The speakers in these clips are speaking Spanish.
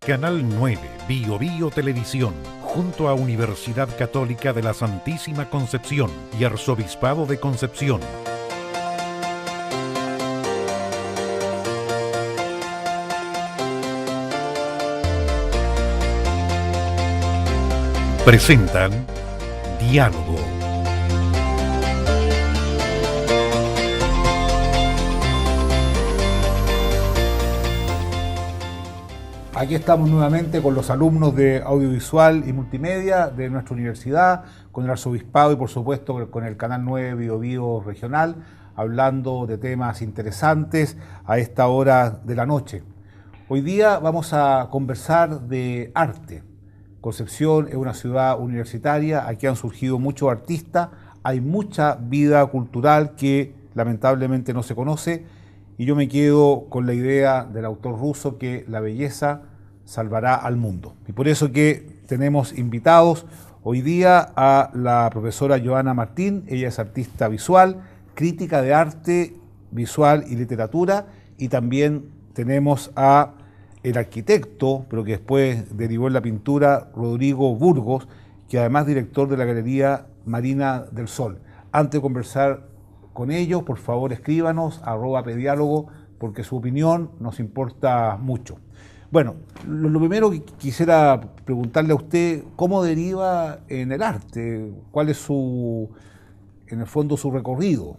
Canal 9, Bio Bio Televisión, junto a Universidad Católica de la Santísima Concepción y Arzobispado de Concepción. Presentan Diálogo. Aquí estamos nuevamente con los alumnos de Audiovisual y Multimedia de nuestra universidad, con el Arzobispado y por supuesto con el Canal 9 Bio Bio Regional, hablando de temas interesantes a esta hora de la noche. Hoy día vamos a conversar de arte. Concepción es una ciudad universitaria, aquí han surgido muchos artistas, hay mucha vida cultural que lamentablemente no se conoce, y yo me quedo con la idea del autor ruso que la belleza salvará al mundo. Y por eso que tenemos invitados hoy día a la profesora Joana Martín. Ella es artista visual, crítica de arte visual y literatura, y también tenemos a el arquitecto, pero que después derivó en la pintura, Rodrigo Burgos, que además es director de la Galería Marina del Sol. Antes de conversar con ellos, por favor escríbanos @pediálogo, porque su opinión nos importa mucho. Bueno, lo primero que quisiera preguntarle a usted, ¿cómo deriva en el arte? ¿Cuál es en el fondo, su recorrido?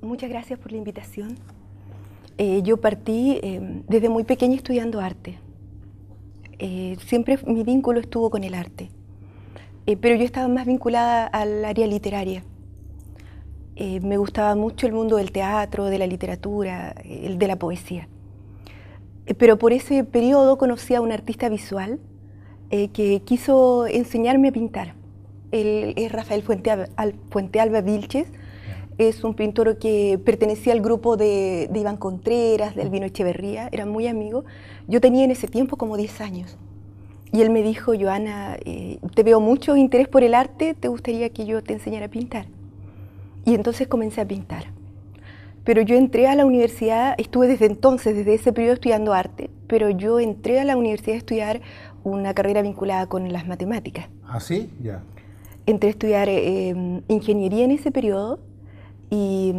Muchas gracias por la invitación. Yo partí desde muy pequeña estudiando arte. Siempre mi vínculo estuvo con el arte, pero yo estaba más vinculada al área literaria. Me gustaba mucho el mundo del teatro, de la literatura, el de la poesía. Pero por ese periodo conocí a un artista visual que quiso enseñarme a pintar. Él es Rafael Fuentealba Vilches. Es un pintor que pertenecía al grupo de Iván Contreras, de Albino Echeverría, eran muy amigos. Yo tenía en ese tiempo como 10 años. Y él me dijo: Joana, te veo mucho interés por el arte, ¿te gustaría que yo te enseñara a pintar? Y entonces comencé a pintar. Pero yo entré a la universidad, estuve desde entonces, desde ese periodo estudiando arte, pero yo entré a la universidad a estudiar una carrera vinculada con las matemáticas. ¿Ah, sí? Ya. Entré a estudiar ingeniería en ese periodo y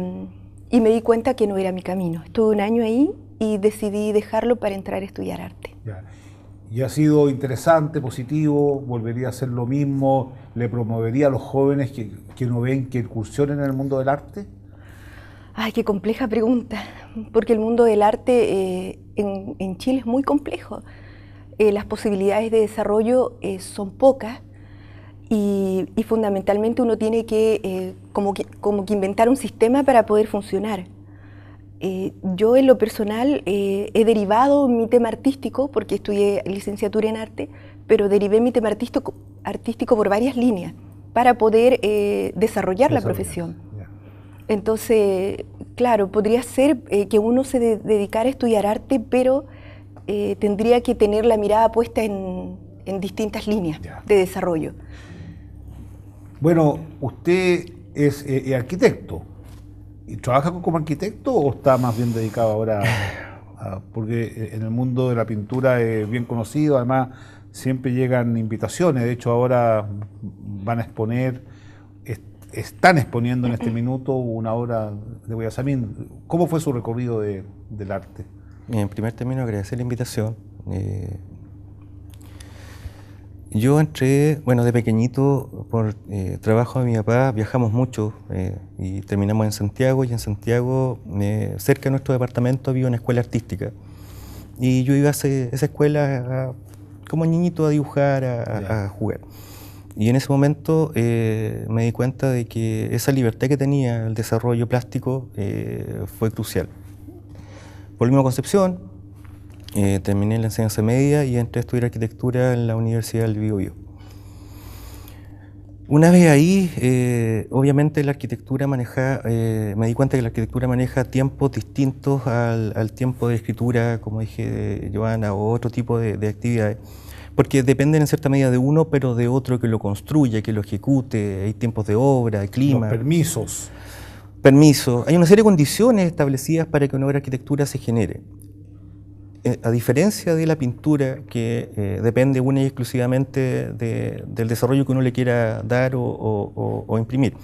me di cuenta que no era mi camino. Estuve un año ahí y decidí dejarlo para entrar a estudiar arte. Ya. Y ha sido interesante, positivo, volvería a hacer lo mismo, le promovería a los jóvenes que no ven que incursionen en el mundo del arte. Ay, qué compleja pregunta, porque el mundo del arte en Chile es muy complejo. Las posibilidades de desarrollo son pocas y fundamentalmente uno tiene que como que inventar un sistema para poder funcionar. Yo en lo personal he derivado mi tema artístico, porque estudié licenciatura en arte, pero derivé mi tema artístico por varias líneas para poder desarrollar la profesión. Yeah. Entonces, claro, podría ser que uno se dedicara a estudiar arte, pero tendría que tener la mirada puesta en distintas líneas de desarrollo. Bueno, usted es arquitecto. ¿Y trabaja como arquitecto o está más bien dedicado ahora porque en el mundo de la pintura es bien conocido, además siempre llegan invitaciones, de hecho ahora van a exponer, están exponiendo en este minuto una obra de Guayasamín. ¿Cómo fue su recorrido del arte? En primer término, agradecer la invitación. Yo entré, bueno, de pequeñito, por trabajo de mi papá, viajamos mucho y terminamos en Santiago, y en Santiago, cerca de nuestro departamento, había una escuela artística. Y yo iba a esa escuela como niñito a dibujar, a jugar. Y en ese momento me di cuenta de que esa libertad que tenía el desarrollo plástico fue crucial. Volvimos a Concepción. Terminé la enseñanza media y entré a estudiar arquitectura en la Universidad del Bio Bio. Una vez ahí, obviamente la arquitectura me di cuenta que la arquitectura maneja tiempos distintos al tiempo de escritura, como dije, Joana, o otro tipo de actividades, porque dependen en cierta medida de uno, pero de otro que lo construye, que lo ejecute. Hay tiempos de obra, de clima. Los permisos. Hay una serie de condiciones establecidas para que una obra de arquitectura se genere. a diferencia de la pintura, que depende única y exclusivamente del desarrollo que uno le quiera dar o imprimir.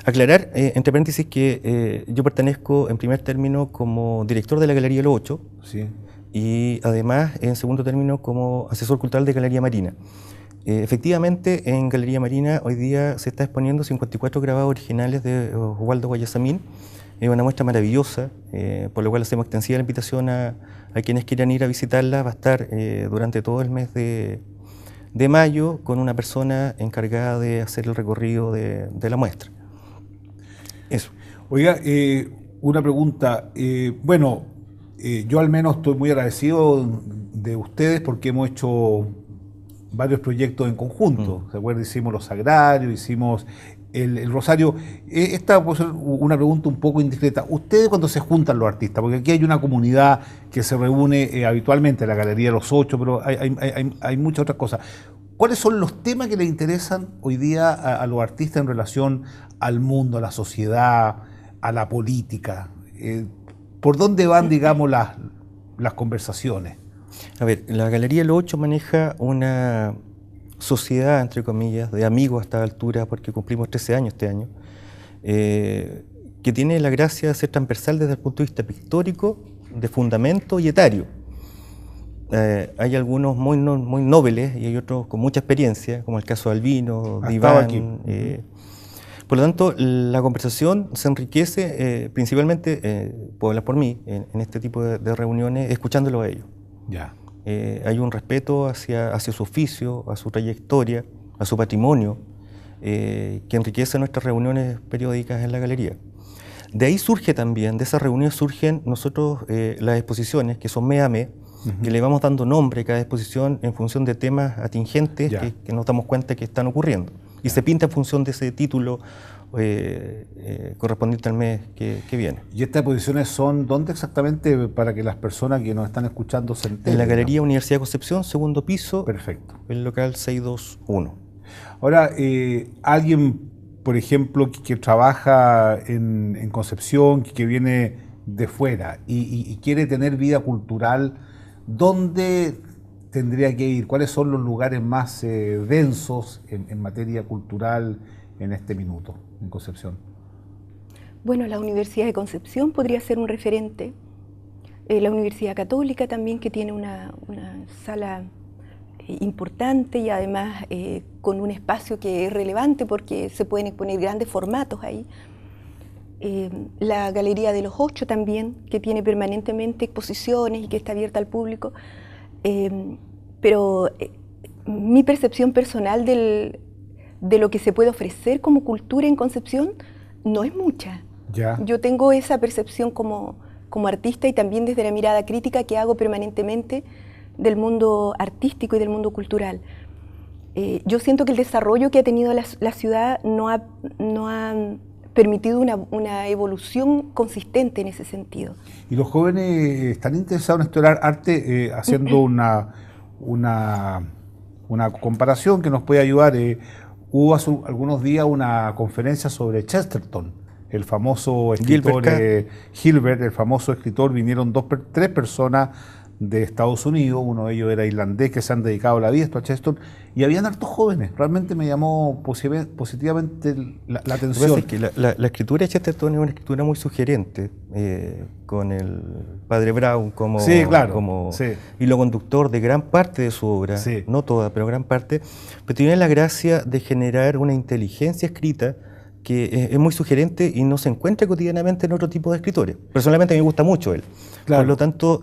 Aclarar, entre paréntesis, que yo pertenezco en primer término como director de la Galería Los Ocho, Sí. y además en segundo término como asesor cultural de Galería Marina. Efectivamente, en Galería Marina hoy día se está exponiendo 54 grabados originales de Oswaldo Guayasamín. Es una muestra maravillosa, por lo cual hacemos extensiva la invitación a quienes quieran ir a visitarla. Va a estar durante todo el mes de mayo con una persona encargada de hacer el recorrido de la muestra. Eso. Oiga, una pregunta. Yo al menos estoy muy agradecido de ustedes porque hemos hecho varios proyectos en conjunto. ¿Se acuerdan? Hicimos los Sagrarios, hicimos el Rosario. Esta puede ser una pregunta un poco indiscreta. ¿Ustedes cuando se juntan los artistas? Porque aquí hay una comunidad que se reúne habitualmente en la Galería de los Ocho, pero hay muchas otras cosas. ¿Cuáles son los temas que les interesan hoy día a los artistas en relación al mundo, a la sociedad, a la política? ¿Por dónde van, digamos, las conversaciones? A ver, la Galería Los Ocho maneja una sociedad, entre comillas, de amigos a esta altura, porque cumplimos 13 años este año, que tiene la gracia de ser transversal desde el punto de vista pictórico, de fundamento y etario. Hay algunos muy nobles y hay otros con mucha experiencia, como el caso de Albino, de Iván. Por lo tanto, la conversación se enriquece principalmente, puedo hablar por mí, en este tipo de reuniones, escuchándolo a ellos. Ya. Hay un respeto hacia su oficio, a su trayectoria, a su patrimonio, que enriquece nuestras reuniones periódicas en la galería. De ahí surge también, de esas reuniones surgen nosotros las exposiciones, que son mes a mes, que le vamos dando nombre a cada exposición en función de temas atingentes que nos damos cuenta que están ocurriendo. Y se pinta en función de ese título correspondiente al mes que viene. ¿Y estas exposiciones son dónde exactamente para que las personas que nos están escuchando se enteren? En la Galería Universidad de Concepción, segundo piso. Perfecto. El local 621. Ahora, alguien, por ejemplo, que trabaja en Concepción, que viene de fuera y quiere tener vida cultural, ¿dónde tendría que ir? ¿Cuáles son los lugares más densos en materia cultural en este minuto en Concepción? Bueno, la Universidad de Concepción podría ser un referente. La Universidad Católica también, que tiene una sala importante y además con un espacio que es relevante porque se pueden exponer grandes formatos ahí. La Galería de los Ocho también, que tiene permanentemente exposiciones y que está abierta al público. Pero mi percepción personal de lo que se puede ofrecer como cultura en Concepción no es mucha. Ya. Yo tengo esa percepción como artista y también desde la mirada crítica que hago permanentemente del mundo artístico y del mundo cultural. Yo siento que el desarrollo que ha tenido la ciudad no ha permitido una evolución consistente en ese sentido. ¿Y los jóvenes están interesados en explorar arte haciendo una comparación que nos puede ayudar? Hubo hace algunos días una conferencia sobre Chesterton, el famoso escritor Gilbert, el famoso escritor. Vinieron tres personas de Estados Unidos, uno de ellos era irlandés, que se han dedicado la vida a Chesterton, y habían hartos jóvenes. Realmente me llamó positivamente la atención. Es que la escritura de Chesterton es una escritura muy sugerente, con el padre Brown como hilo conductor de gran parte de su obra, no toda, pero gran parte, pero tiene la gracia de generar una inteligencia escrita que es muy sugerente y no se encuentra cotidianamente en otro tipo de escritores. Personalmente a mí me gusta mucho él. Claro. Por lo tanto,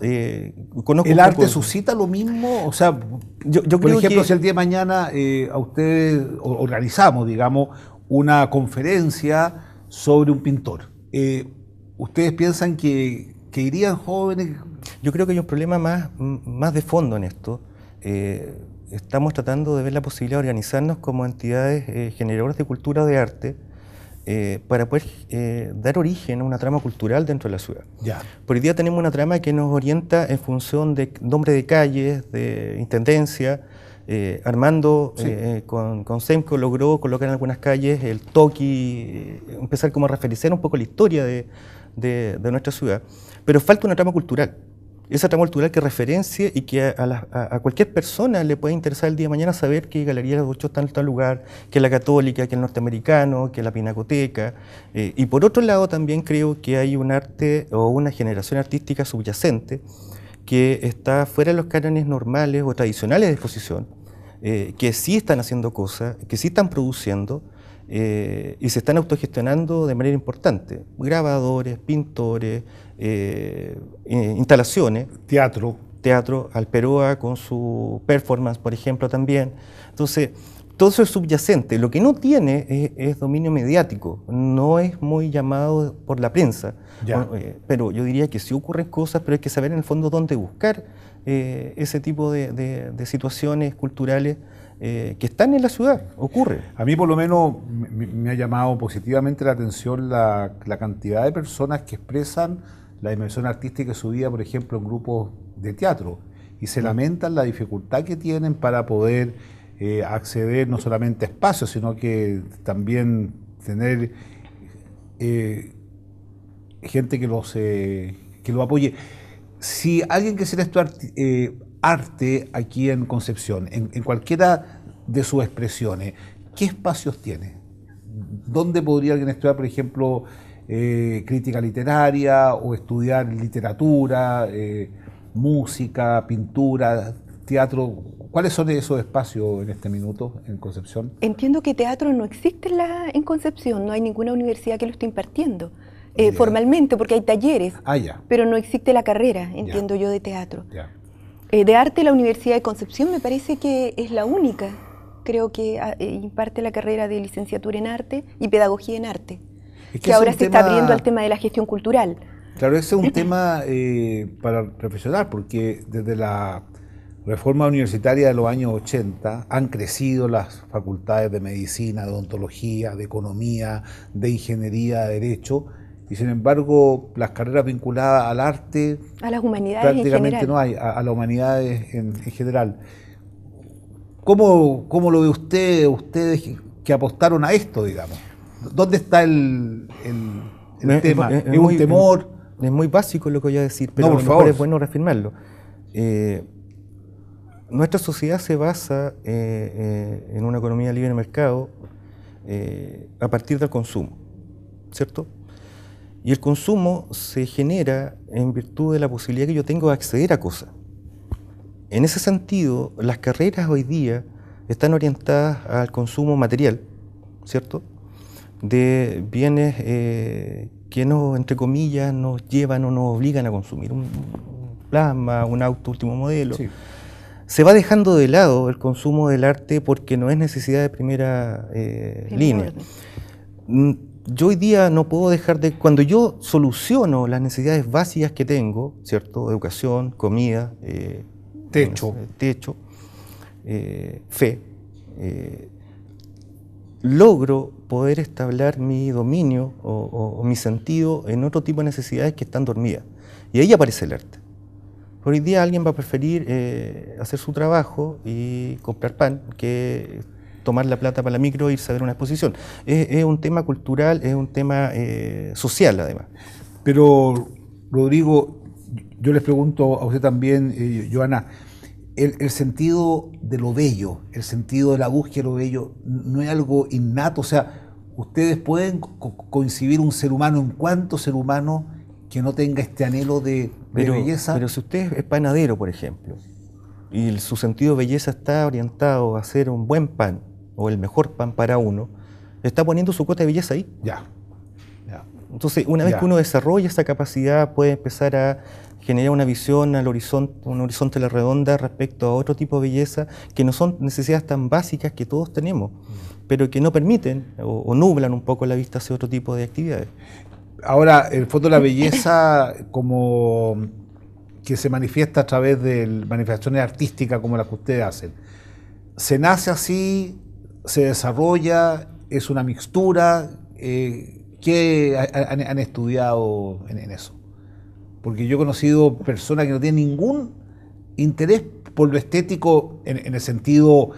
conozco... ¿El arte suscita lo mismo? O sea, yo por ejemplo, si el día de mañana a ustedes organizamos, digamos, una conferencia sobre un pintor, ¿ustedes piensan que irían jóvenes? Yo creo que hay un problema más de fondo en esto. Estamos tratando de ver la posibilidad de organizarnos como entidades generadoras de cultura o de arte, para poder dar origen a una trama cultural dentro de la ciudad. Ya. Por hoy día tenemos una trama que nos orienta en función de nombre de calles, de intendencia. Armando con Semco logró colocar en algunas calles el toqui, empezar como a referenciar un poco la historia de nuestra ciudad, pero falta una trama cultural. esa trama cultural que referencie y que a cualquier persona le pueda interesar el día de mañana saber que Galería de los Ocho está en tal lugar, que la Católica, que el Norteamericano, que la Pinacoteca. Y por otro lado también creo que hay un arte o una generación artística subyacente que está fuera de los cánones normales o tradicionales de exposición, que sí están haciendo cosas, que sí están produciendo, y se están autogestionando de manera importante. Grabadores, pintores, instalaciones. Teatro, Alperoa con su performance, por ejemplo, también. Entonces, todo eso es subyacente. Lo que no tiene es dominio mediático, no es muy llamado por la prensa. Pero yo diría que sí ocurren cosas, pero hay que saber en el fondo dónde buscar ese tipo de situaciones culturales que están en la ciudad, ocurre. A mí por lo menos me ha llamado positivamente la atención la cantidad de personas que expresan la dimensión artística de su vida, por ejemplo, en grupos de teatro, y se lamentan la dificultad que tienen para poder acceder no solamente a espacios, sino que también tener gente que lo apoye. Si alguien quisiera estudiar arte aquí en Concepción, en cualquiera de sus expresiones, ¿qué espacios tiene? ¿Dónde podría alguien estudiar, por ejemplo, crítica literaria o estudiar literatura, música, pintura, teatro? ¿Cuáles son esos espacios en este minuto en Concepción? Entiendo que teatro no existe en Concepción, no hay ninguna universidad que lo esté impartiendo. Formalmente, porque hay talleres, pero no existe la carrera, entiendo yo, de teatro. De arte, la Universidad de Concepción me parece que es la única, creo que imparte la carrera de licenciatura en arte y pedagogía en arte, que ahora se está abriendo al tema de la gestión cultural. Claro, ese es un tema para reflexionar, porque desde la reforma universitaria de los años 80 han crecido las facultades de medicina, de odontología, de economía, de ingeniería, de derecho, y sin embargo las carreras vinculadas al arte, a las humanidades prácticamente no hay, a las humanidades en general. ¿Cómo lo ve ustedes que apostaron a esto, digamos? ¿Dónde está el tema? ¿Es un temor? Es muy básico lo que voy a decir, pero no, a lo mejor es bueno reafirmarlo. Nuestra sociedad se basa en una economía libre de mercado a partir del consumo, ¿cierto? Y el consumo se genera en virtud de la posibilidad que yo tengo de acceder a cosas. En ese sentido, las carreras hoy día están orientadas al consumo material, ¿cierto? De bienes que nos, entre comillas, nos llevan o nos obligan a consumir. Un plasma, un auto último modelo. Sí. Se va dejando de lado el consumo del arte porque no es necesidad de primera línea. Yo hoy día no puedo dejar de... Cuando yo soluciono las necesidades básicas que tengo, ¿cierto? Educación, comida, techo, fe, logro poder establecer mi dominio o mi sentido en otro tipo de necesidades que están dormidas. Y ahí aparece el arte. Hoy día alguien va a preferir hacer su trabajo y comprar pan que tomar la plata para la micro e irse a ver una exposición. Es un tema cultural, es un tema social además. Pero, Rodrigo, yo les pregunto a usted también, Joana, el sentido de lo bello, el sentido de la búsqueda de lo bello, ¿no es algo innato? O sea, ¿ustedes pueden coincidir un ser humano en cuánto ser humano que no tenga este anhelo de belleza? Pero si usted es panadero, por ejemplo, y su sentido de belleza está orientado a hacer un buen pan, o el mejor pan para uno, está poniendo su cuota de belleza ahí. Entonces, una vez que uno desarrolla esa capacidad, puede empezar a generar una visión al horizonte, un horizonte a la redonda respecto a otro tipo de belleza, que no son necesidades tan básicas que todos tenemos, pero que no permiten o nublan un poco la vista hacia otro tipo de actividades. Ahora, el fondo de la belleza como que se manifiesta a través de manifestaciones artísticas como las que ustedes hacen, ¿se nace así? ¿Se desarrolla? ¿Es una mixtura? ¿Qué han estudiado en eso? Porque yo he conocido personas que no tienen ningún interés por lo estético en el sentido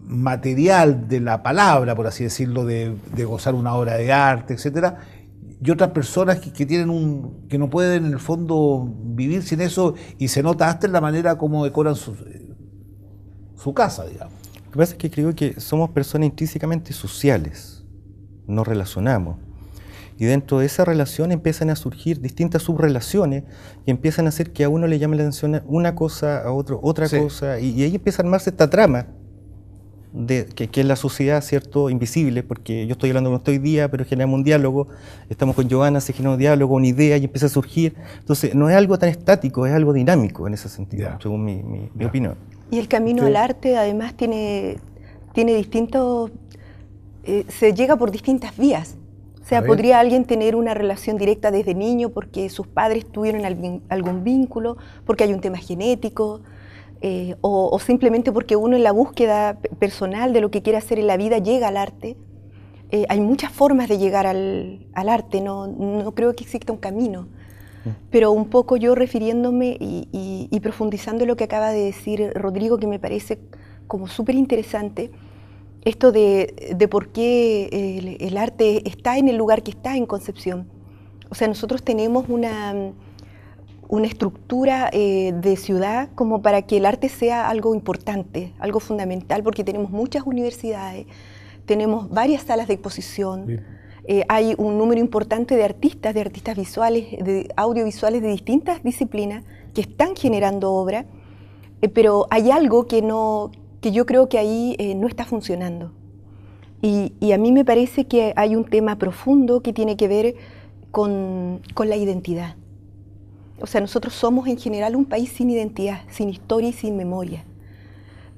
material de la palabra, por así decirlo, de gozar una obra de arte, etcétera, y otras personas que tienen que no pueden en el fondo vivir sin eso, y se nota hasta en la manera como decoran su casa, digamos. Lo que pasa es que creo que somos personas intrínsecamente sociales, nos relacionamos. Y dentro de esa relación empiezan a surgir distintas subrelaciones que empiezan a hacer que a uno le llame la atención una cosa, a otro otra cosa, y ahí empieza a armarse esta trama que es la sociedad, ¿cierto?, invisible, porque yo estoy hablando con usted hoy día, pero generamos un diálogo, estamos con Joana, se genera un diálogo, una idea y empieza a surgir. Entonces, no es algo tan estático, es algo dinámico en ese sentido, según mi opinión. Y el camino al arte, además, tiene distintos... se llega por distintas vías. O sea, podría alguien tener una relación directa desde niño porque sus padres tuvieron algún vínculo, porque hay un tema genético, o simplemente porque uno en la búsqueda personal de lo que quiere hacer en la vida llega al arte. Hay muchas formas de llegar al arte, no creo que exista un camino. Pero un poco yo refiriéndome y profundizando en lo que acaba de decir Rodrigo, que me parece como súper interesante, esto de por qué el arte está en el lugar que está en Concepción. O sea, nosotros tenemos una estructura de ciudad como para que el arte sea algo importante, algo fundamental, porque tenemos muchas universidades, tenemos varias salas de exposición, hay un número importante de artistas visuales, de audiovisuales de distintas disciplinas que están generando obra, pero hay algo que yo creo que ahí no está funcionando. Y a mí me parece que hay un tema profundo que tiene que ver con la identidad. O sea, nosotros somos en general un país sin identidad, sin historia y sin memoria.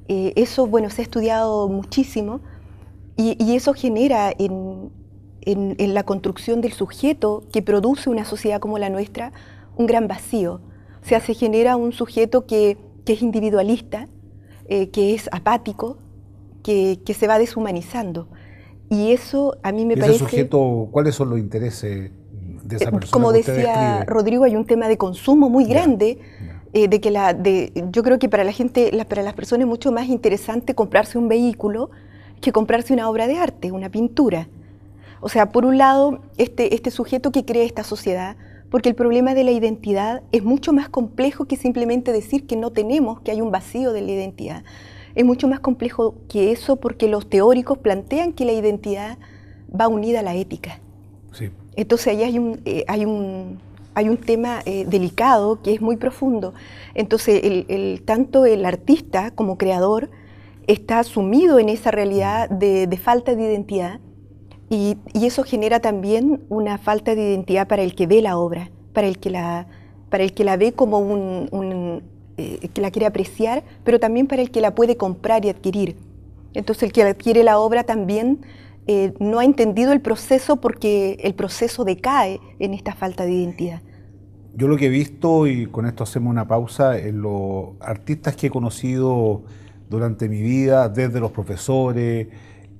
Eso, bueno, se ha estudiado muchísimo y eso genera en la construcción del sujeto que produce una sociedad como la nuestra un gran vacío. O sea, se genera un sujeto que es individualista, que es apático, que se va deshumanizando. Y eso a mí me parece... ¿Ese sujeto, cuáles son los intereses de esa persona? Como decía Rodrigo, hay un tema de consumo muy grande, yo creo que para la gente, para las personas es mucho más interesante comprarse un vehículo que comprarse una obra de arte, una pintura. O sea, por un lado, este sujeto que crea esta sociedad, porque el problema de la identidad es mucho más complejo que simplemente decir que no tenemos, que hay un vacío de la identidad. Es mucho más complejo que eso porque los teóricos plantean que la identidad va unida a la ética. Sí. Entonces ahí hay un tema delicado que es muy profundo. Entonces tanto el artista como creador está sumido en esa realidad de falta de identidad y eso genera también una falta de identidad para el que ve la obra, para el que la ve como que la quiere apreciar, pero también para el que la puede comprar y adquirir. Entonces el que adquiere la obra también no ha entendido el proceso porque el proceso decae en esta falta de identidad. Yo lo que he visto, y con esto hacemos una pausa, en los artistas que he conocido durante mi vida, desde los profesores,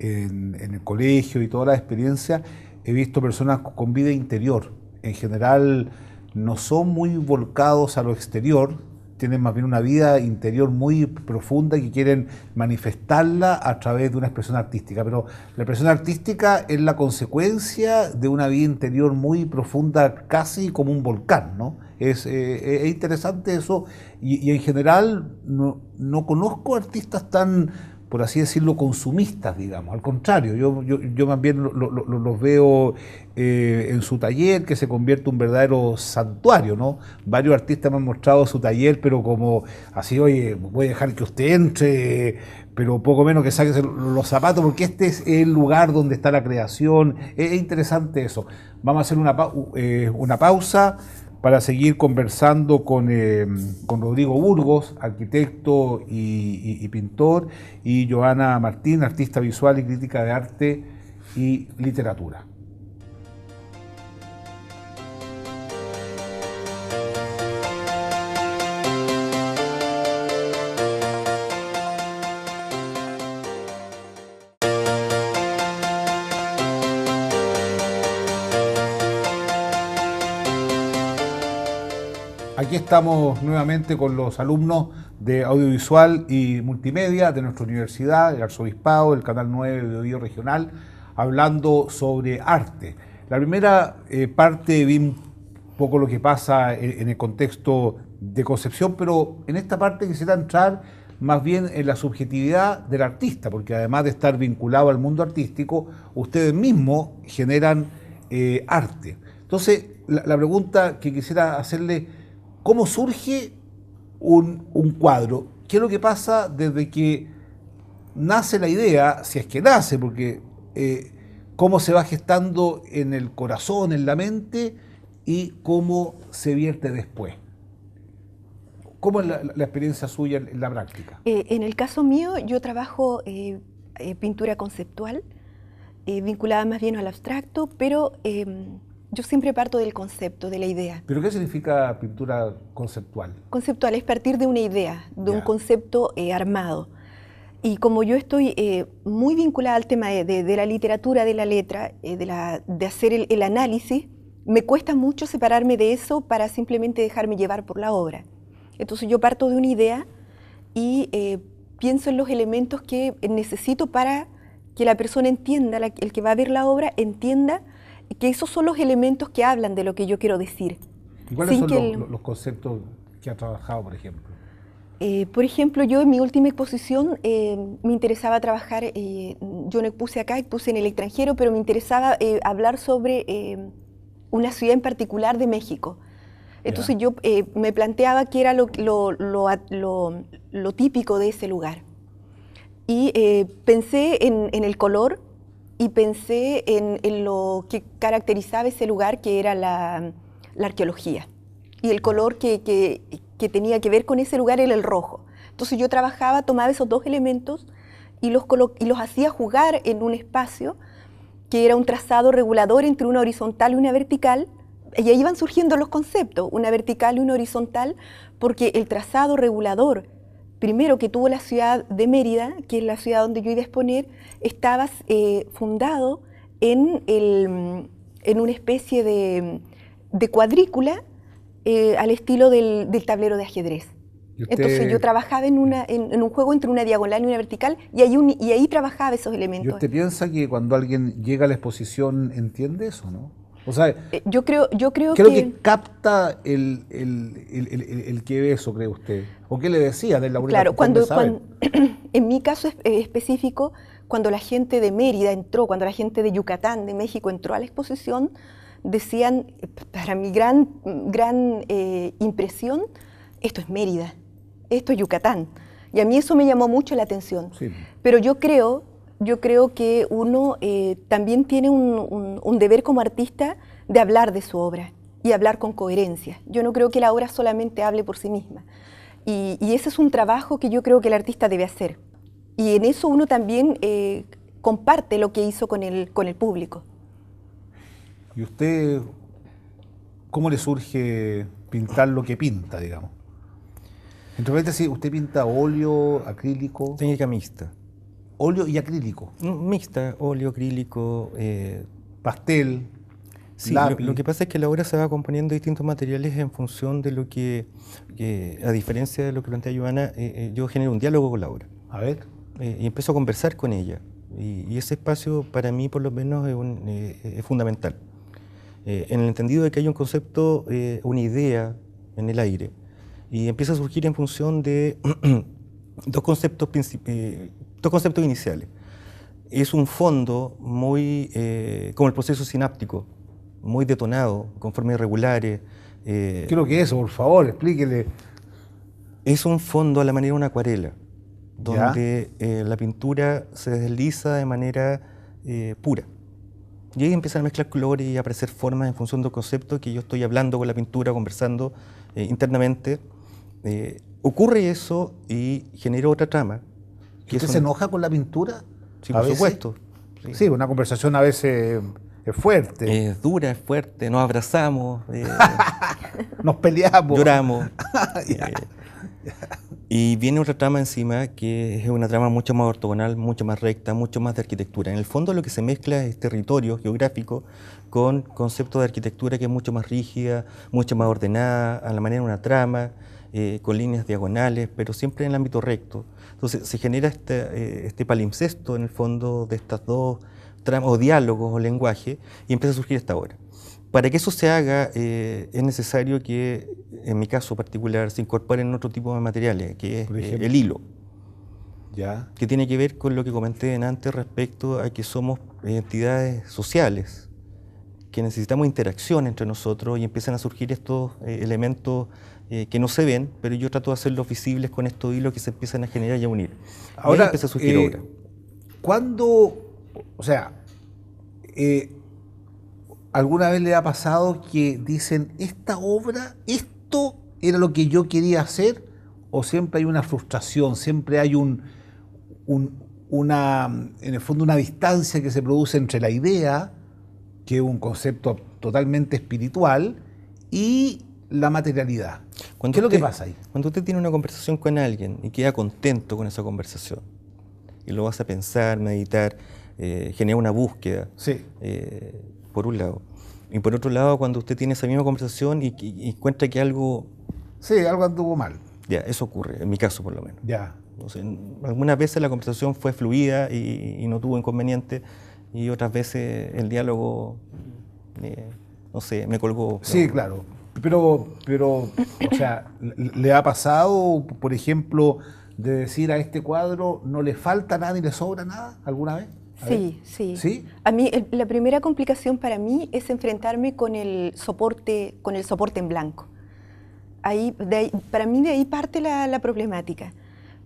en el colegio y toda la experiencia, he visto personas con vida interior. En general no son muy volcados a lo exterior, tienen más bien una vida interior muy profunda y que quieren manifestarla a través de una expresión artística. Pero la expresión artística es la consecuencia de una vida interior muy profunda, casi como un volcán, ¿no? Es interesante eso y en general no conozco artistas tan, por así decirlo, consumistas, digamos. Al contrario, yo más bien los veo en su taller, que se convierte en un verdadero santuario, ¿no? Varios artistas me han mostrado su taller, pero como así, oye, voy a dejar que usted entre, pero poco menos que saque los zapatos, porque este es el lugar donde está la creación. Es interesante eso. Vamos a hacer una pausa para seguir conversando con Rodrigo Burgos, arquitecto y pintor, y Joana Martín, artista visual y crítica de arte y literatura. Aquí estamos nuevamente con los alumnos de audiovisual y multimedia de nuestra universidad, el Arzobispado, el Canal 9 de Biobío Regional, hablando sobre arte. La primera parte vi un poco lo que pasa en el contexto de Concepción, pero en esta parte quisiera entrar más bien en la subjetividad del artista, porque además de estar vinculado al mundo artístico, ustedes mismos generan arte. Entonces, la pregunta que quisiera hacerle, ¿cómo surge un cuadro? ¿Qué es lo que pasa desde que nace la idea, si es que nace, porque cómo se va gestando en el corazón, en la mente, y cómo se vierte después? ¿Cómo es la experiencia suya en la práctica? En el caso mío, yo trabajo pintura conceptual, vinculada más bien al abstracto, pero yo siempre parto del concepto, de la idea. ¿Pero qué significa pintura conceptual? Conceptual es partir de una idea, de un concepto armado. Y como yo estoy muy vinculada al tema de la literatura, de la letra, de hacer el análisis, me cuesta mucho separarme de eso para simplemente dejarme llevar por la obra. Entonces yo parto de una idea y pienso en los elementos que necesito para que la persona entienda, el que va a ver la obra entienda que esos son los elementos que hablan de lo que yo quiero decir. ¿Y cuáles son los conceptos que ha trabajado, por ejemplo? Por ejemplo, yo en mi última exposición me interesaba trabajar, yo no expuse acá, expuse en el extranjero, pero me interesaba hablar sobre una ciudad en particular de México. Entonces yo me planteaba qué era lo típico de ese lugar. Y pensé en el color y pensé en lo que caracterizaba ese lugar, que era la arqueología. Y el color que tenía que ver con ese lugar era el rojo. Entonces yo tomaba esos dos elementos y los hacía jugar en un espacio que era un trazado regulador entre una horizontal y una vertical. Y ahí iban surgiendo los conceptos, una vertical y una horizontal, porque el trazado regulador, primero que tuvo la ciudad de Mérida, que es la ciudad donde yo iba a exponer, estaba fundado en una especie de cuadrícula al estilo del tablero de ajedrez. Entonces yo trabajaba en un juego entre una diagonal y una vertical, y ahí trabajaba esos elementos. ¿Y usted piensa que cuando alguien llega a la exposición entiende eso, no? O sea, yo creo ¿qué es lo que capta el que ve eso, cree usted? ¿O qué le decía de la Claro, cuando en mi caso específico, cuando la gente de Mérida entró, cuando la gente de Yucatán, de México, entró a la exposición, decían, para mi gran impresión, esto es Mérida, esto es Yucatán. Y a mí eso me llamó mucho la atención. Sí. Pero yo creo que uno también tiene un deber como artista de hablar de su obra y hablar con coherencia. Yo no creo que la obra solamente hable por sí misma. Y ese es un trabajo que yo creo que el artista debe hacer. Y en eso uno también comparte lo que hizo con el público. ¿Y usted cómo le surge pintar lo que pinta, digamos? Entre paréntesis, ¿usted pinta óleo, acrílico? Técnica mixta. ¿Óleo y acrílico? Mixta, óleo, acrílico, pastel, sí, lápiz. Lo que pasa es que la obra se va componiendo de distintos materiales en función de lo que a diferencia de lo que plantea Joana, yo genero un diálogo con la obra. A ver. Y empiezo a conversar con ella. Y ese espacio, para mí, por lo menos, es fundamental. En el entendido de que hay un concepto, una idea en el aire, y empieza a surgir en función de dos conceptos iniciales. Es un fondo muy, como el proceso sináptico, muy detonado, con formas irregulares. ¿Qué es lo que es eso? Por favor, explíquele. Es un fondo a la manera de una acuarela, donde la pintura se desliza de manera pura. Y ahí empiezan a mezclar colores y a aparecer formas en función del concepto que yo estoy hablando con la pintura, conversando internamente. Ocurre eso y genera otra trama. ¿Usted se enoja con la pintura? Sí, por supuesto. Sí, una conversación a veces es fuerte. Es dura, es fuerte, nos abrazamos. Nos peleamos. Lloramos. Y viene otra trama encima que es una trama mucho más ortogonal, mucho más recta, mucho más de arquitectura. En el fondo lo que se mezcla es territorio geográfico con conceptos de arquitectura que es mucho más rígida, mucho más ordenada, a la manera de una trama. con líneas diagonales, pero siempre en el ámbito recto. Entonces se genera este palimpsesto en el fondo de estas dos tramas o diálogos o lenguaje y empieza a surgir esta obra. Para que eso se haga es necesario que, en mi caso particular, se incorporen otro tipo de materiales, que es el hilo. Ya. Que tiene que ver con lo que comenté antes respecto a que somos entidades sociales, que necesitamos interacción entre nosotros y empiezan a surgir estos elementos que no se ven, pero yo trato de hacerlos visibles con estos hilos que se empiezan a generar y a unir. Ahora, y ahí empieza a surgir obra. ¿Cuándo, o sea, alguna vez le ha pasado que dicen, esta obra, esto era lo que yo quería hacer, o siempre hay una frustración, siempre hay en el fondo una distancia que se produce entre la idea, que es un concepto totalmente espiritual, y la materialidad? ¿Qué es lo que pasa ahí? Cuando usted tiene una conversación con alguien y queda contento con esa conversación, y lo vas a pensar, meditar, genera una búsqueda, Sí. Por un lado. Y por otro lado, cuando usted tiene esa misma conversación y encuentra que algo... Sí, algo anduvo mal. Ya, eso ocurre, en mi caso por lo menos. Ya. Entonces, algunas veces la conversación fue fluida y no tuvo inconveniente, y otras veces el diálogo, no sé, me colgó. Sí, claro. Pero, o sea, ¿le ha pasado, por ejemplo, de decir a este cuadro no le falta nada ni le sobra nada alguna vez? Sí, sí. ¿Sí? A mí la primera complicación para mí es enfrentarme con el soporte en blanco. Para mí de ahí parte la problemática,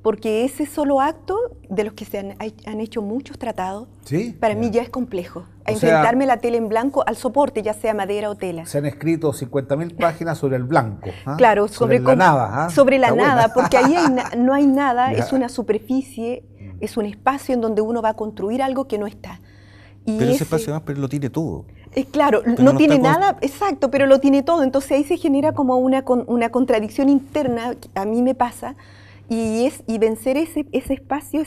porque ese solo acto, de los que se han hecho muchos tratados, ¿Sí? para mí ya es complejo. O Enfrentarme la tela en blanco al soporte, ya sea madera o tela. Se han escrito 50.000 páginas sobre el blanco. ¿Ah? Claro, sobre la nada. ¿Ah? Sobre la Está nada, buena. porque ahí no hay nada, Ya. es una superficie, es un espacio en donde uno va a construir algo que no está. Y Pero ese espacio además, pero lo tiene todo. claro, Pero no no tiene está nada, exacto, pero lo tiene todo. Entonces ahí se genera como una contradicción interna, a mí me pasa, y vencer ese espacio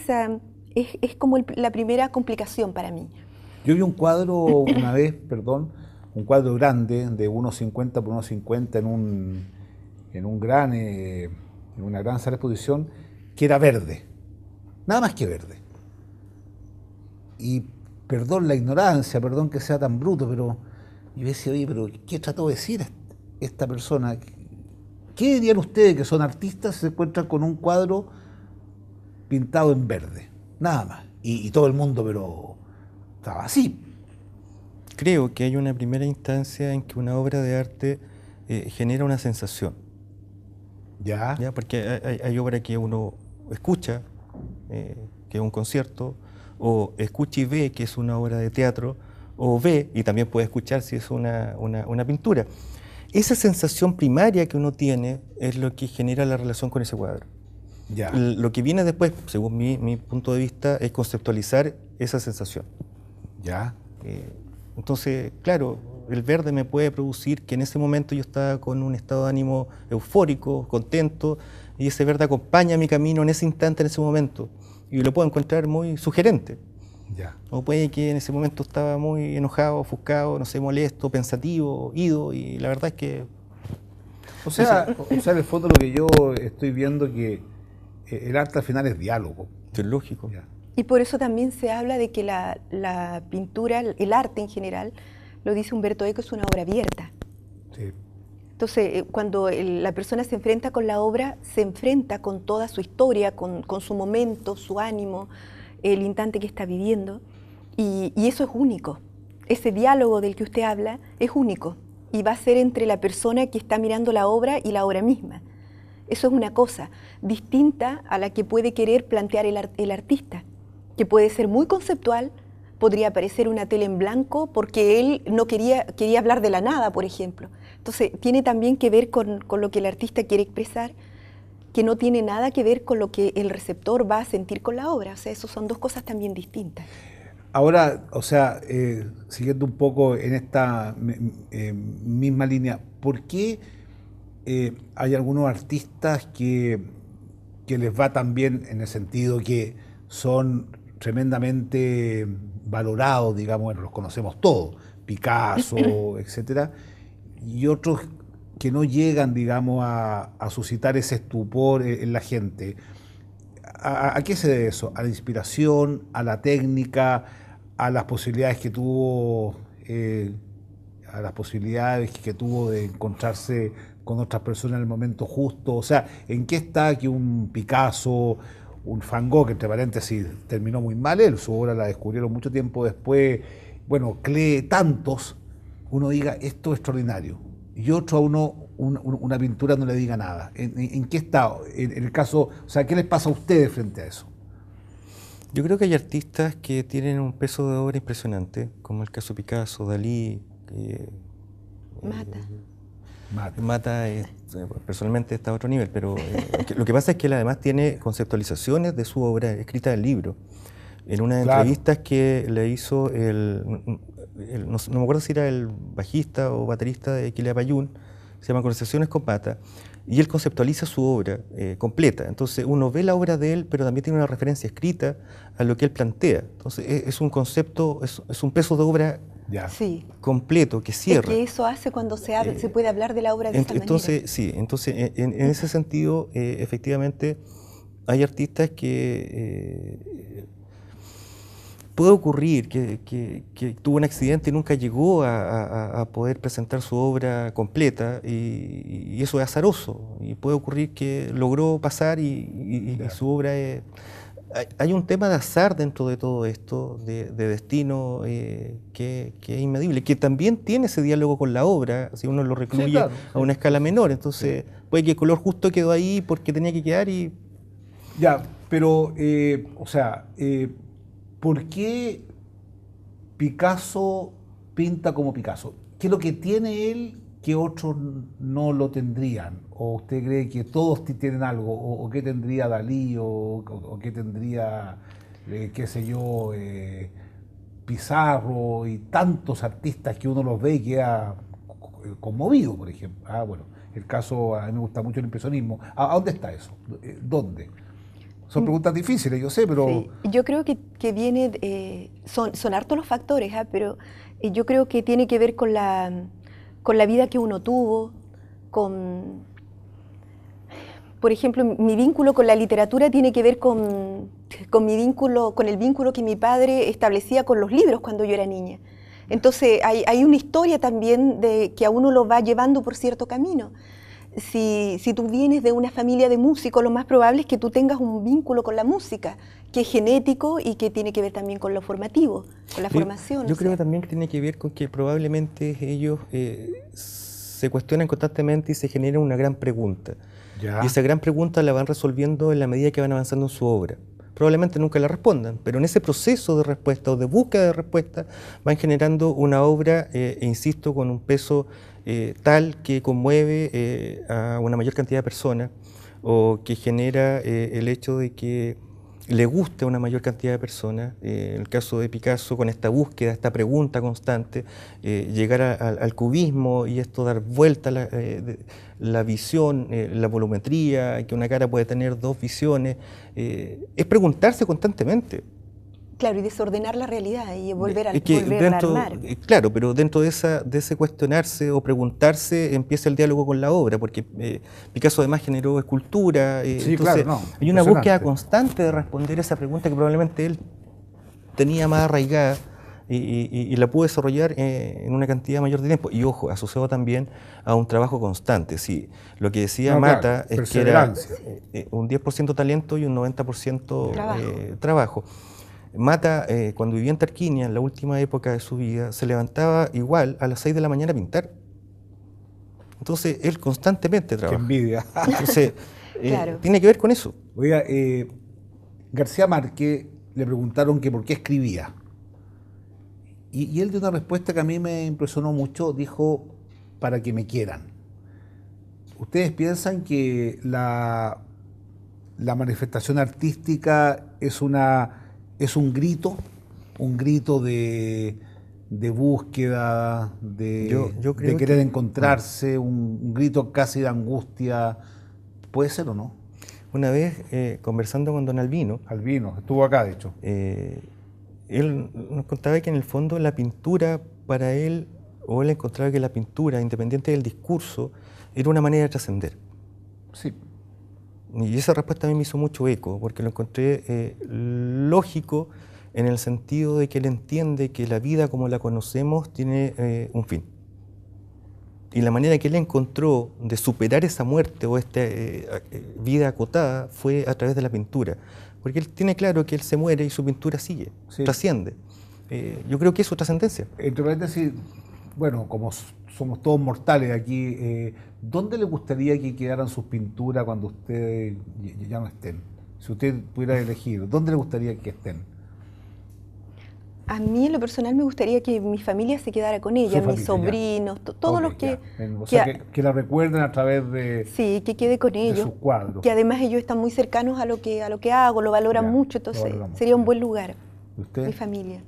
es como la primera complicación para mí. Yo vi un cuadro una vez, un cuadro grande de 1,50 por 1,50 en una gran sala de exposición, que era verde, nada más que verde. Y perdón la ignorancia, perdón que sea tan bruto, pero yo decía, oye, pero ¿qué trató de decir esta persona? ¿Qué dirían ustedes que son artistas si se encuentran con un cuadro pintado en verde? Nada más. Y todo el mundo, pero estaba así. Creo que hay una primera instancia en que una obra de arte genera una sensación. Ya. ¿Ya? Porque hay obra que uno escucha, que es un concierto, o escucha y ve que es una obra de teatro, o ve y también puede escuchar si es una pintura. Esa sensación primaria que uno tiene es lo que genera la relación con ese cuadro. Ya. Lo que viene después, según mi punto de vista, es conceptualizar esa sensación. Ya. Entonces, claro, el verde me puede producir que en ese momento yo estaba con un estado de ánimo eufórico, contento, y ese verde acompaña mi camino en ese instante, en ese momento, y lo puedo encontrar muy sugerente. Ya. O puede que en ese momento estaba muy enojado, ofuscado, no sé, molesto, pensativo, ido, y la verdad es que... O sea, en el fondo lo que yo estoy viendo que el arte al final es diálogo. Es lógico. Ya. Y por eso también se habla de que la pintura, el arte en general, lo dice Humberto Eco, es una obra abierta. Sí. Entonces, cuando la persona se enfrenta con la obra, se enfrenta con toda su historia, con su momento, su ánimo, el instante que está viviendo, y eso es único. Ese diálogo del que usted habla es único, y va a ser entre la persona que está mirando la obra y la obra misma. Eso es una cosa distinta a la que puede querer plantear el artista, que puede ser muy conceptual, podría aparecer una tela en blanco porque él no quería hablar de la nada, por ejemplo. Entonces, tiene también que ver con lo que el artista quiere expresar, que no tiene nada que ver con lo que el receptor va a sentir con la obra. O sea, eso son dos cosas también distintas. Ahora, o sea, siguiendo un poco en esta misma línea, ¿por qué hay algunos artistas que les va tan bien en el sentido que son tremendamente valorados, digamos, bueno, los conocemos todos, Picasso, etcétera, y otros que no llegan, digamos, a suscitar ese estupor en la gente. ¿A qué se debe eso? ¿A la inspiración, a la técnica, a las posibilidades que tuvo, de encontrarse con otras personas en el momento justo? O sea, ¿en qué está que un Picasso, un Van Gogh, que entre paréntesis terminó muy mal él, su obra la descubrieron mucho tiempo después, bueno, Klee, tantos, uno diga esto es extraordinario, y otro a uno una pintura no le diga nada? ¿En qué está? En el caso, o sea, ¿qué les pasa a ustedes frente a eso? Yo creo que hay artistas que tienen un peso de obra impresionante, como el caso Picasso, Dalí. Mata personalmente está a otro nivel, pero lo que pasa es que él además tiene conceptualizaciones de su obra escrita en libro. En una de las entrevistas que le hizo no me acuerdo si era el bajista o baterista de Quilea Payún, se llama Conversaciones con Mata, y él conceptualiza su obra completa. Entonces uno ve la obra de él, pero también tiene una referencia escrita a lo que él plantea. Entonces es un concepto, es un peso de obra completo que cierra. Es que eso hace cuando se puede hablar de la obra de esta manera. Sí, entonces en ese sentido, efectivamente, hay artistas que puede ocurrir que tuvo un accidente y nunca llegó a poder presentar su obra completa, y eso es azaroso, y puede ocurrir que logró pasar y su obra es... Hay un tema de azar dentro de todo esto, de destino, que es inmedible, que también tiene ese diálogo con la obra, si uno lo recluye a una escala menor. Entonces puede que el color justo quedó ahí porque tenía que quedar y... Ya, pero, o sea, ¿por qué Picasso pinta como Picasso? ¿Qué es lo que tiene él que otros no lo tendrían? ¿O usted cree que todos tienen algo? ¿O qué tendría Dalí? ¿O qué tendría, qué sé yo, Pizarro y tantos artistas que uno los ve y queda conmovido, por ejemplo? Bueno, el caso, a mí me gusta mucho el impresionismo. ¿A dónde está eso? ¿Dónde? Son preguntas difíciles, yo sé, pero... Sí, yo creo que viene, son hartos los factores, pero yo creo que tiene que ver con la vida que uno tuvo, por ejemplo, mi vínculo con la literatura tiene que ver con el vínculo que mi padre establecía con los libros cuando yo era niña. Entonces hay una historia también que a uno lo va llevando por cierto camino. Si tú vienes de una familia de músicos, lo más probable es que tú tengas un vínculo con la música, que es genético y que tiene que ver también con lo formativo, con la formación. Yo creo también que tiene que ver con que probablemente ellos se cuestionan constantemente y se genera una gran pregunta. Y esa gran pregunta la van resolviendo en la medida que van avanzando en su obra. Probablemente nunca la respondan, pero en ese proceso de respuesta o de búsqueda de respuesta van generando una obra, insisto, con un peso tal que conmueve a una mayor cantidad de personas, o que genera el hecho de que le guste a una mayor cantidad de personas. En el caso de Picasso, con esta búsqueda, esta pregunta constante, llegar al cubismo y esto dar vuelta la visión, la volumetría, que una cara puede tener dos visiones, es preguntarse constantemente. Claro, y desordenar la realidad y volver a armar. Claro, pero dentro de ese cuestionarse o preguntarse empieza el diálogo con la obra, porque Picasso además generó escultura. Entonces, hay una búsqueda constante de responder esa pregunta que probablemente él tenía más arraigada y la pudo desarrollar en una cantidad mayor de tiempo. Y ojo, asociado también a un trabajo constante. Sí, lo que decía Mata es que era un 10% talento y un 90% trabajo. Mata, cuando vivía en Tarquinia, en la última época de su vida, se levantaba igual a las 6 de la mañana a pintar. Entonces, él constantemente trabaja. ¡Qué envidia! Entonces, tiene que ver con eso. Oiga, García Márquez le preguntaron que por qué escribía. Y él dio una respuesta que a mí me impresionó mucho, dijo, para que me quieran. ¿Ustedes piensan que la manifestación artística es un grito de búsqueda, de querer encontrarse, un grito casi de angustia? ¿Puede ser o no? Una vez, conversando con don Albino, estuvo acá de hecho, él nos contaba que en el fondo la pintura para él, o él encontraba que la pintura, independiente del discurso, era una manera de trascender. Sí. Y esa respuesta a mí me hizo mucho eco, porque lo encontré lógico en el sentido de que él entiende que la vida como la conocemos tiene un fin. Y la manera que él encontró de superar esa muerte o esta vida acotada fue a través de la pintura. Porque él tiene claro que él se muere y su pintura sigue, Sí. trasciende. Yo creo que es su trascendencia. Entre paréntesis, bueno, como somos todos mortales aquí, ¿dónde le gustaría que quedaran sus pinturas cuando ustedes ya no estén? Si usted pudiera elegir, ¿dónde le gustaría que estén? A mí en lo personal me gustaría que mi familia se quedara con ella, Su mis familia, sobrinos, todos Ok, los que... ya. O sea, que la recuerden a través de, Sí, que quede con de ellos. sus cuadros. Que además ellos están muy cercanos a lo que hago, lo valoran Ya, mucho, lo entonces valoran mucho, sería un ya. buen lugar, ¿Y usted? mi familia.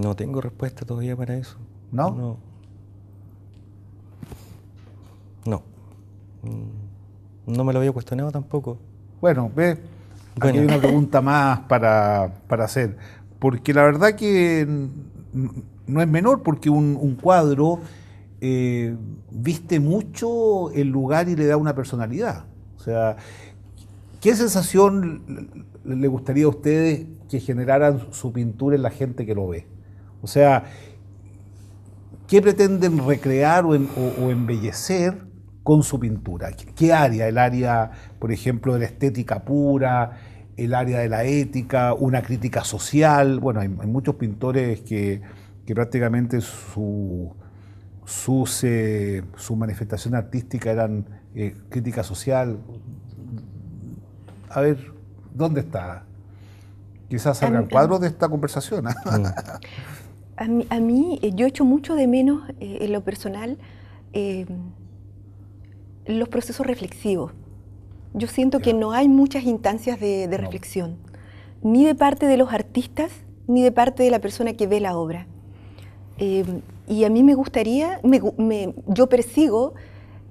No tengo respuesta todavía para eso. ¿No? No. No. No me lo había cuestionado tampoco. Bueno, ve, aquí Bueno. hay una pregunta más para hacer. Porque la verdad que no es menor, porque un cuadro viste mucho el lugar y le da una personalidad. O sea, ¿qué sensación le gustaría a ustedes que generaran su pintura en la gente que lo ve? O sea, ¿qué pretenden recrear o embellecer con su pintura? ¿Qué área? ¿El área, por ejemplo, de la estética pura? ¿El área de la ética? ¿Una crítica social? Bueno, hay muchos pintores que prácticamente su manifestación artística eran crítica social. A ver, ¿dónde está? Quizás salgan cuadros de esta conversación. A mí, yo echo mucho de menos en lo personal los procesos reflexivos. Yo siento que no hay muchas instancias de reflexión, ni de parte de los artistas, ni de parte de la persona que ve la obra. Y a mí me gustaría, yo persigo,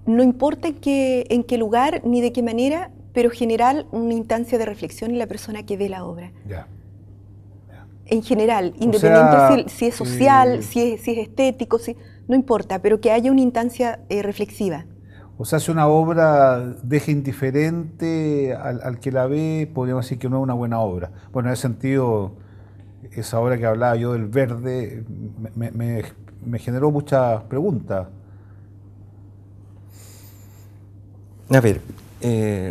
no importa en qué lugar ni de qué manera, pero generar una instancia de reflexión en la persona que ve la obra. Ya. En general, O independiente sea, si es social, si es estético, no importa, pero que haya una instancia reflexiva. O sea, si una obra deja indiferente al que la ve, podríamos decir que no es una buena obra. Bueno, en ese sentido, esa obra que hablaba yo del verde me generó muchas preguntas. A ver,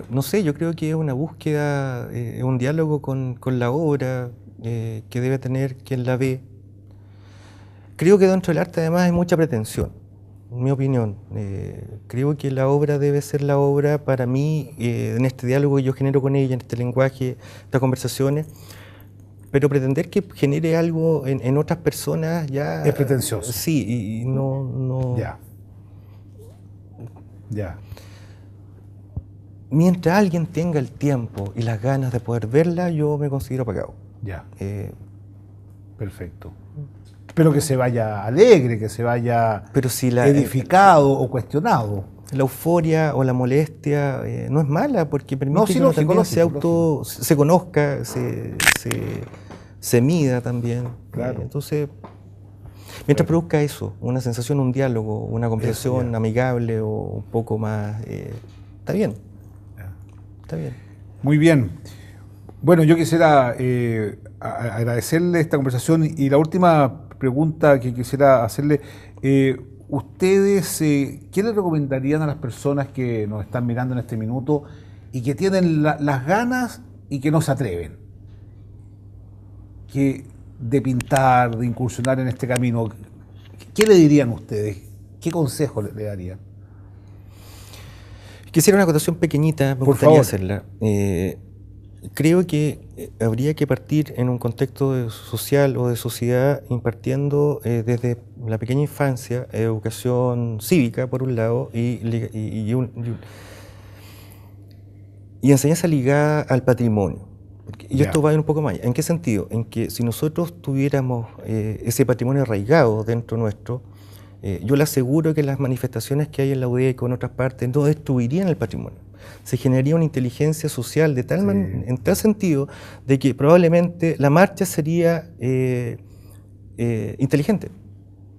no sé, yo creo que es una búsqueda, un diálogo con la obra que debe tener quien la ve. Creo que dentro del arte además hay mucha pretensión, en mi opinión. Creo que la obra debe ser la obra para mí, en este diálogo que yo genero con ella, en este lenguaje, estas conversaciones, pero pretender que genere algo en otras personas ya... Es pretencioso. Sí, y no... Ya. Ya. Mientras alguien tenga el tiempo y las ganas de poder verla, yo me considero pagado. Ya. Perfecto. Pero que se vaya alegre, que se vaya Pero si edificado o cuestionado. la euforia o la molestia no es mala, porque permite No, sí, que uno lógico, también lógico. se conozca, se mida también. Claro. Entonces, mientras produzca eso, una sensación, un diálogo, una conversación ya. amigable o un poco más, está bien. Ya. Está bien. Muy bien. Bueno, yo quisiera agradecerle esta conversación y la última pregunta que quisiera hacerle, ustedes, ¿qué le recomendarían a las personas que nos están mirando en este minuto y que tienen las ganas y que no se atreven de pintar, de incursionar en este camino? ¿Qué le dirían ustedes? ¿Qué consejo le darían? Quisiera una acotación pequeñita, me Por gustaría favor. hacerla. Creo que habría que partir en un contexto social o de sociedad impartiendo desde la pequeña infancia educación cívica, por un lado, y enseñanza ligada al patrimonio. Y esto va a ir un poco más allá. ¿En qué sentido? En que si nosotros tuviéramos ese patrimonio arraigado dentro nuestro, yo le aseguro que las manifestaciones que hay en la UDEC o en otras partes no destruirían el patrimonio. Se generaría una inteligencia social de tal en tal sentido de que probablemente la marcha sería inteligente.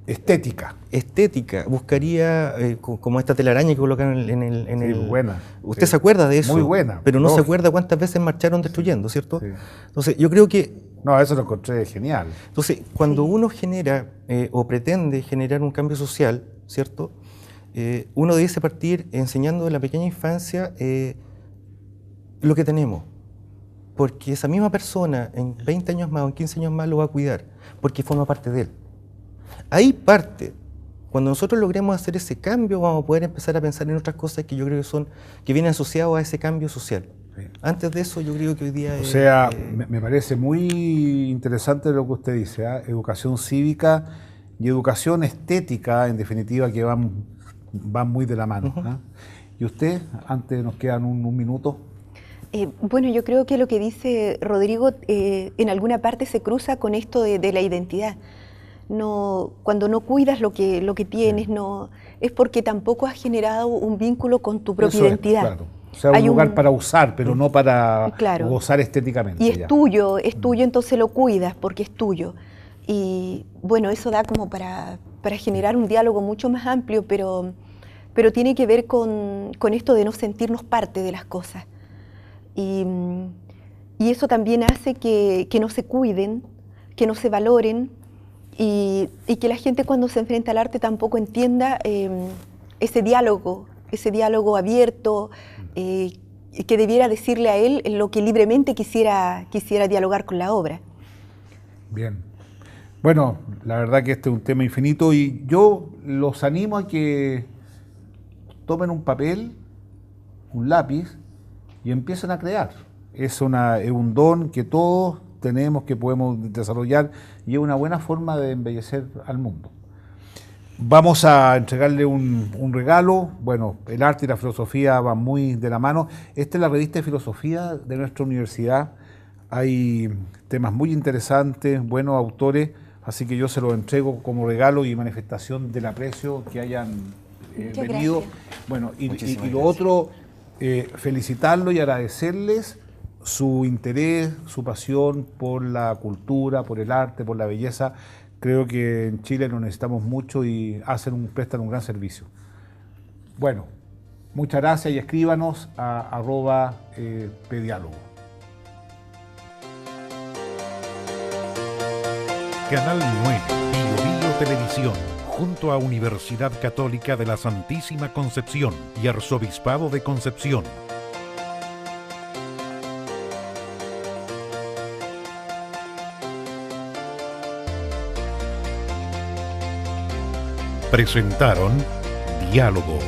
estética. Estética, buscaría como esta telaraña que colocaron en el... Sí, buena. Usted Sí. se acuerda de eso, Muy buena. pero no se Dos. acuerda cuántas veces marcharon destruyendo, ¿cierto? Sí. Entonces, yo creo que No, eso lo encontré genial. entonces, cuando uno genera o pretende generar un cambio social, ¿cierto? Uno debe partir enseñando en la pequeña infancia lo que tenemos, porque esa misma persona en 20 años más o en 15 años más lo va a cuidar, porque forma parte de él. Ahí parte. Cuando nosotros logremos hacer ese cambio, vamos a poder empezar a pensar en otras cosas que yo creo que vienen asociadas a ese cambio social. Sí. Antes de eso, yo creo que hoy día... O sea, me parece muy interesante lo que usted dice, ¿ah? Educación cívica y educación estética, en definitiva, que van muy de la mano. ¿Ah? ¿Y usted? Antes nos quedan un minuto. Bueno, yo creo que lo que dice Rodrigo en alguna parte se cruza con esto de la identidad. No, cuando no cuidas lo que tienes, no, es porque tampoco has generado un vínculo con tu propia Eso es, identidad. claro. O sea, un lugar para usar, pero no para Claro. gozar estéticamente. Y es ya. tuyo, entonces lo cuidas porque es tuyo. Y bueno, eso da como para generar un diálogo mucho más amplio, pero tiene que ver con esto de no sentirnos parte de las cosas. Y eso también hace que no se cuiden, que no se valoren, y que la gente cuando se enfrenta al arte tampoco entienda ese diálogo abierto, que debiera decirle a él lo que libremente quisiera dialogar con la obra. Bien. Bueno, la verdad que este es un tema infinito y yo los animo a que tomen un papel, un lápiz y empiecen a crear. Es un don que todos tenemos, que podemos desarrollar y es una buena forma de embellecer al mundo. Vamos a entregarle un regalo. Bueno, el arte y la filosofía van muy de la mano. Esta es la revista de filosofía de nuestra universidad. Hay temas muy interesantes, buenos autores, así que yo se los entrego como regalo y manifestación del aprecio que hayan venido. Gracias. Bueno, y Muchísimas lo gracias. otro, felicitarlos y agradecerles su interés, su pasión por la cultura, por el arte, por la belleza. Creo que en Chile lo necesitamos mucho y prestan un gran servicio. Bueno, muchas gracias y escríbanos a @pediálogo. Canal 9, Bio Bio Televisión, junto a Universidad Católica de la Santísima Concepción y Arzobispado de Concepción. Presentaron Diálogo.